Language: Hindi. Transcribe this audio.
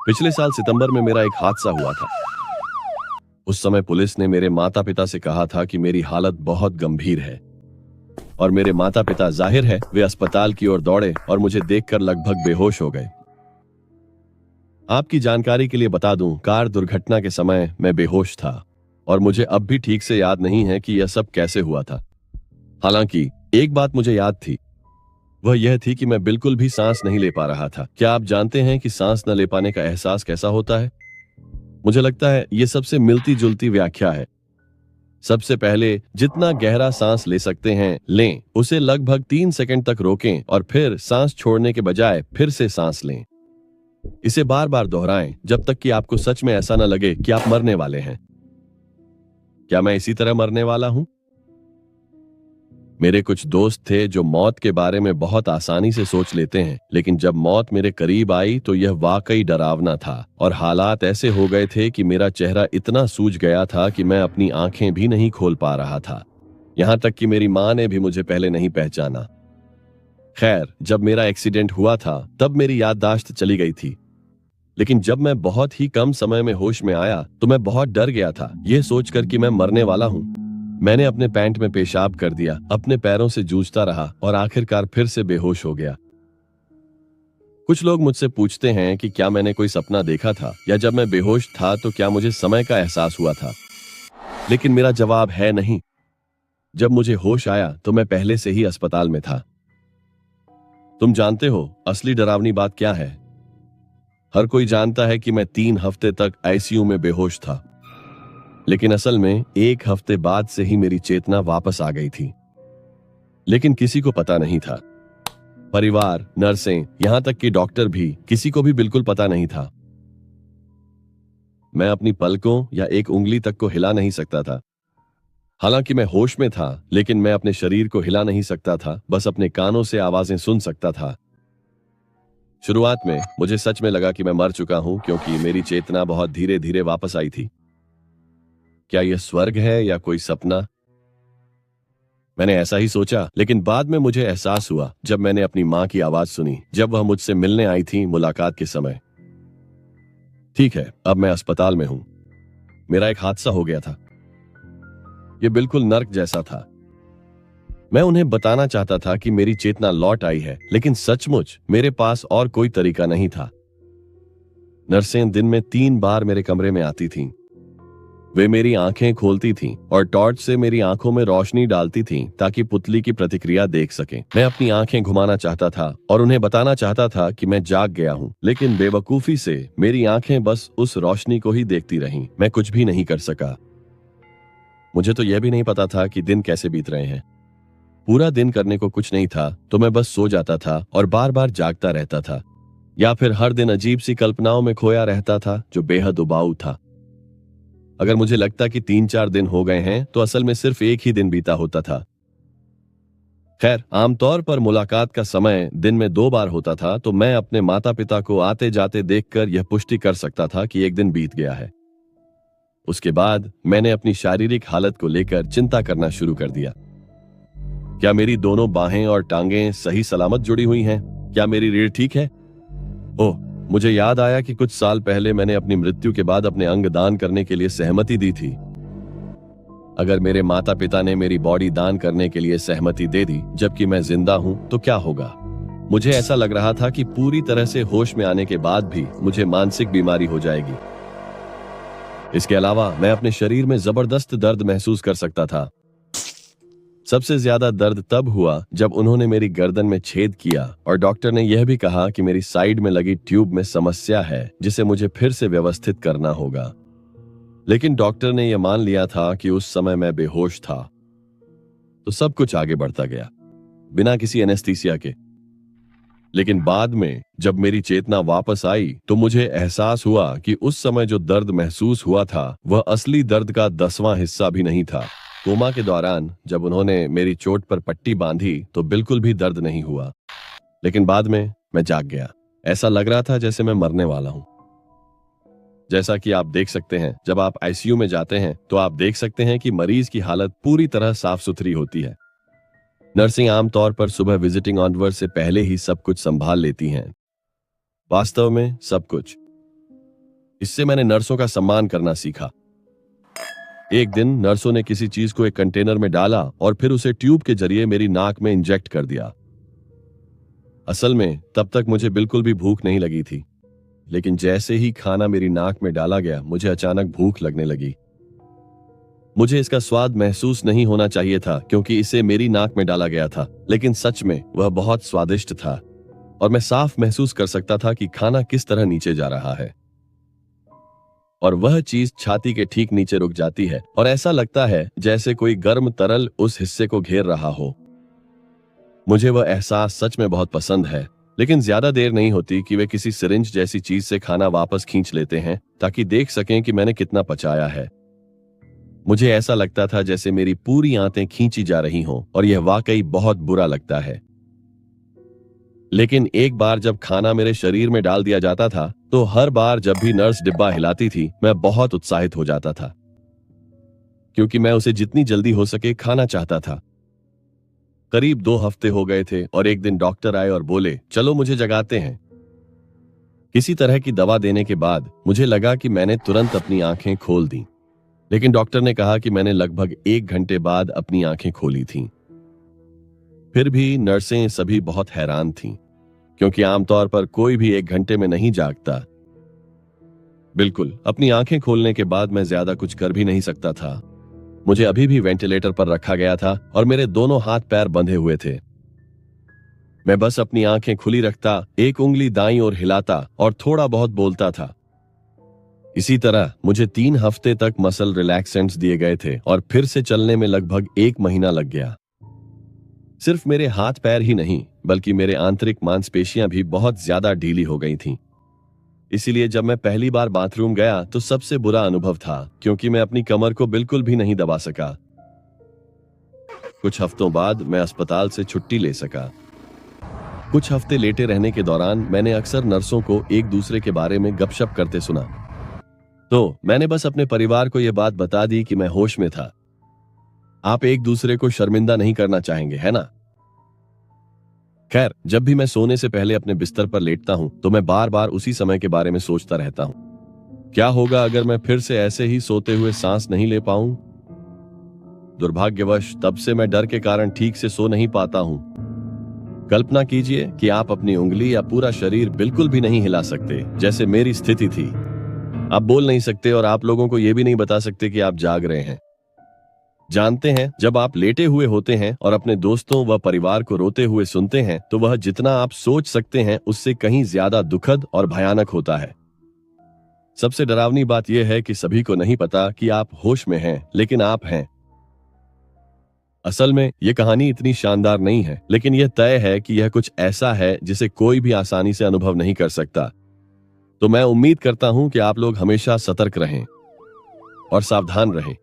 पिछले साल सितंबर में मेरा एक हादसा हुआ था। उस समय पुलिस ने मेरे माता पिता से कहा था कि मेरी हालत बहुत गंभीर है और मेरे माता पिता जाहिर है वे अस्पताल की ओर दौड़े और मुझे देखकर लगभग बेहोश हो गए। आपकी जानकारी के लिए बता दूं, कार दुर्घटना के समय मैं बेहोश था और मुझे अब भी ठीक से याद नहीं है कि यह सब कैसे हुआ था। हालांकि एक बात मुझे याद थी, वह यह थी कि मैं बिल्कुल भी सांस नहीं ले पा रहा था। क्या आप जानते हैं कि सांस न ले पाने का एहसास कैसा होता है? मुझे लगता है यह सबसे मिलती जुलती व्याख्या है। सबसे पहले जितना गहरा सांस ले सकते हैं लें, उसे लगभग 3 सेकंड तक रोकें और फिर सांस छोड़ने के बजाय फिर से सांस लें। इसे बार बार दोहराएं जब तक कि आपको सच में ऐसा न लगे कि आप मरने वाले हैं। क्या मैं इसी तरह मरने वाला हूं? मेरे कुछ दोस्त थे जो मौत के बारे में बहुत आसानी से सोच लेते हैं, लेकिन जब मौत मेरे करीब आई तो यह वाकई डरावना था और हालात ऐसे हो गए थे कि मेरा चेहरा इतना सूज गया था कि मैं अपनी आंखें भी नहीं खोल पा रहा था। यहां तक कि मेरी मां ने भी मुझे पहले नहीं पहचाना। खैर, जब मेरा एक्सीडेंट हुआ था तब मेरी याददाश्त चली गई थी, लेकिन जब मैं बहुत ही कम समय में होश में आया तो मैं बहुत डर गया था, यह सोचकर कि मैं मरने वाला हूं। मैंने अपने पैंट में पेशाब कर दिया, अपने पैरों से जूझता रहा और आखिरकार फिर से बेहोश हो गया। कुछ लोग मुझसे पूछते हैं कि क्या मैंने कोई सपना देखा था या जब मैं बेहोश था तो क्या मुझे समय का एहसास हुआ था, लेकिन मेरा जवाब है नहीं। जब मुझे होश आया तो मैं पहले से ही अस्पताल में था। तुम जानते हो असली डरावनी बात क्या है? हर कोई जानता है कि मैं 3 हफ्ते तक आईसीयू में बेहोश था, लेकिन असल में 1 हफ्ते बाद से ही मेरी चेतना वापस आ गई थी। लेकिन किसी को पता नहीं था। परिवार, नर्सें, यहां तक कि डॉक्टर भी, किसी को भी बिल्कुल पता नहीं था। मैं अपनी पलकों या एक उंगली तक को हिला नहीं सकता था। हालांकि मैं होश में था, लेकिन मैं अपने शरीर को हिला नहीं सकता था, बस अपने कानों से आवाजें सुन सकता था। शुरुआत में मुझे सच में लगा कि मैं मर चुका हूं, क्योंकि मेरी चेतना बहुत धीरे धीरे वापस आई थी। क्या यह स्वर्ग है या कोई सपना? मैंने ऐसा ही सोचा, लेकिन बाद में मुझे एहसास हुआ जब मैंने अपनी मां की आवाज सुनी, जब वह मुझसे मिलने आई थी मुलाकात के समय। ठीक है, अब मैं अस्पताल में हूं। मेरा एक हादसा हो गया था। यह बिल्कुल नर्क जैसा था। मैं उन्हें बताना चाहता था कि मेरी चेतना लौट आई है, लेकिन सचमुच मेरे पास और कोई तरीका नहीं था। नर्सें दिन में 3 बार मेरे कमरे में आती थीं। वे मेरी आंखें खोलती थीं और टॉर्च से मेरी आंखों में रोशनी डालती थीं ताकि पुतली की प्रतिक्रिया देख सकें। मैं अपनी आंखें घुमाना चाहता था और उन्हें बताना चाहता था कि मैं जाग गया हूं, लेकिन बेवकूफी से मेरी आंखें बस उस रोशनी को ही देखती रहीं। मैं कुछ भी नहीं कर सका। मुझे तो यह भी नहीं पता था कि दिन कैसे बीत रहे हैं। पूरा दिन करने को कुछ नहीं था तो मैं बस सो जाता था और बार बार जागता रहता था, या फिर हर दिन अजीब सी कल्पनाओं में खोया रहता था जो बेहद उबाऊ था। अगर मुझे लगता कि 3-4 दिन हो गए हैं तो असल में सिर्फ एक ही दिन बीता होता था। खैर, आमतौर पर मुलाकात का समय दिन में 2 बार होता था, तो मैं अपने माता पिता को आते जाते देखकर यह पुष्टि कर सकता था कि एक दिन बीत गया है। उसके बाद मैंने अपनी शारीरिक हालत को लेकर चिंता करना शुरू कर दिया। क्या मेरी दोनों बाहें और टांगें सही सलामत जुड़ी हुई हैं? क्या मेरी रीढ़ ठीक है? ओह, मुझे याद आया कि कुछ साल पहले मैंने अपनी मृत्यु के बाद अपने अंग दान करने के लिए सहमति दी थी। अगर मेरे माता पिता ने मेरी बॉडी दान करने के लिए सहमति दे दी जबकि मैं जिंदा हूं तो क्या होगा? मुझे ऐसा लग रहा था कि पूरी तरह से होश में आने के बाद भी मुझे मानसिक बीमारी हो जाएगी। इसके अलावा मैं अपने शरीर में जबरदस्त दर्द महसूस कर सकता था। सबसे ज्यादा दर्द तब हुआ जब उन्होंने मेरी गर्दन में छेद किया और डॉक्टर ने यह भी कहा कि मेरी साइड में लगी ट्यूब में समस्या है, जिसे मुझे फिर से व्यवस्थित करना होगा। लेकिन डॉक्टर ने यह मान लिया था कि उस समय मैं बेहोश था, तो सब कुछ आगे बढ़ता गया बिना किसी एनेस्थीसिया के। लेकिन बाद में जब मेरी चेतना वापस आई तो मुझे एहसास हुआ कि उस समय जो दर्द महसूस हुआ था वह असली दर्द का 10वां हिस्सा भी नहीं था। कोमा के दौरान जब उन्होंने मेरी चोट पर पट्टी बांधी तो बिल्कुल भी दर्द नहीं हुआ, लेकिन बाद में मैं जाग गया। ऐसा लग रहा था जैसे मैं मरने वाला हूं। जैसा कि आप देख सकते हैं, जब आप आईसीयू में जाते हैं तो आप देख सकते हैं कि मरीज की हालत पूरी तरह साफ सुथरी होती है। नर्सिंग आमतौर पर सुबह विजिटिंग ऑनवर से पहले ही सब कुछ संभाल लेती हैं। वास्तव में सब कुछ। इससे मैंने नर्सों का सम्मान करना सीखा। एक दिन नर्सों ने किसी चीज को एक कंटेनर में डाला और फिर उसे ट्यूब के जरिए मेरी नाक में इंजेक्ट कर दिया। असल में तब तक मुझे बिल्कुल भी भूख नहीं लगी थी, लेकिन जैसे ही खाना मेरी नाक में डाला गया मुझे अचानक भूख लगने लगी। मुझे इसका स्वाद महसूस नहीं होना चाहिए था क्योंकि इसे मेरी नाक में डाला गया था, लेकिन सच में वह बहुत स्वादिष्ट था और मैं साफ महसूस कर सकता था कि खाना किस तरह नीचे जा रहा है। और वह चीज छाती के ठीक नीचे रुक जाती है और ऐसा लगता है जैसे कोई गर्म तरल उस हिस्से को घेर रहा हो। मुझे वह एहसास सच में बहुत पसंद है, लेकिन ज्यादा देर नहीं होती कि वे किसी सिरिंज जैसी चीज से खाना वापस खींच लेते हैं ताकि देख सकें कि मैंने कितना पचाया है। मुझे ऐसा लगता था जैसे मेरी पूरी आंतें खींची जा रही हों और यह वाकई बहुत बुरा लगता है। लेकिन एक बार जब खाना मेरे शरीर में डाल दिया जाता था तो हर बार जब भी नर्स डिब्बा हिलाती थी मैं बहुत उत्साहित हो जाता था, क्योंकि मैं उसे जितनी जल्दी हो सके खाना चाहता था। करीब 2 हफ्ते हो गए थे और एक दिन डॉक्टर आए और बोले, चलो मुझे जगाते हैं। किसी तरह की दवा देने के बाद मुझे लगा कि मैंने तुरंत अपनी आंखें खोल दी, लेकिन डॉक्टर ने कहा कि मैंने लगभग 1 घंटे बाद अपनी आंखें खोली थीं। फिर भी नर्सें सभी बहुत हैरान थीं, क्योंकि आमतौर पर कोई भी 1 घंटे में नहीं जागता। बिल्कुल, अपनी आंखें खोलने के बाद मैं ज्यादा कुछ कर भी नहीं सकता था। मुझे अभी भी वेंटिलेटर पर रखा गया था और मेरे दोनों हाथ पैर बंधे हुए थे। मैं बस अपनी आंखें खुली रखता, एक उंगली दाईं ओर हिलाता और थोड़ा बहुत बोलता था। इसी तरह मुझे 3 हफ्ते तक मसल रिलैक्सेंट्स दिए गए थे और फिर से चलने में लगभग 1 महीना लग गया। सिर्फ मेरे हाथ पैर ही नहीं, बल्कि मेरे आंतरिक मांसपेशियां भी बहुत ज्यादा ढीली हो गई थीं। इसीलिए जब मैं पहली बार बाथरूम गया तो सबसे बुरा अनुभव था, क्योंकि मैं अपनी कमर को बिल्कुल भी नहीं दबा सका। कुछ हफ्तों बाद मैं अस्पताल से छुट्टी ले सका। कुछ हफ्ते लेटे रहने के दौरान मैंने अक्सर नर्सों को एक दूसरे के बारे में गपशप करते सुना, तो मैंने बस अपने परिवार को यह बात बता दी कि मैं होश में था। आप एक दूसरे को शर्मिंदा नहीं करना चाहेंगे, है ना? खैर, जब भी मैं सोने से पहले अपने बिस्तर पर लेटता हूं तो मैं बार बार उसी समय के बारे में सोचता रहता हूं। क्या होगा अगर मैं फिर से ऐसे ही सोते हुए सांस नहीं ले पाऊं? दुर्भाग्यवश तब से मैं डर के कारण ठीक से सो नहीं पाता हूं। कल्पना कीजिए कि आप अपनी उंगली या पूरा शरीर बिल्कुल भी नहीं हिला सकते, जैसे मेरी स्थिति थी। आप बोल नहीं सकते और आप लोगों को यह भी नहीं बता सकते कि आप जाग रहे हैं। जानते हैं, जब आप लेटे हुए होते हैं और अपने दोस्तों व परिवार को रोते हुए सुनते हैं तो वह जितना आप सोच सकते हैं उससे कहीं ज्यादा दुखद और भयानक होता है। सबसे डरावनी बात यह है कि सभी को नहीं पता कि आप होश में हैं, लेकिन आप हैं। असल में यह कहानी इतनी शानदार नहीं है, लेकिन यह तय है कि यह कुछ ऐसा है जिसे कोई भी आसानी से अनुभव नहीं कर सकता। तो मैं उम्मीद करता हूं कि आप लोग हमेशा सतर्क रहें और सावधान रहें।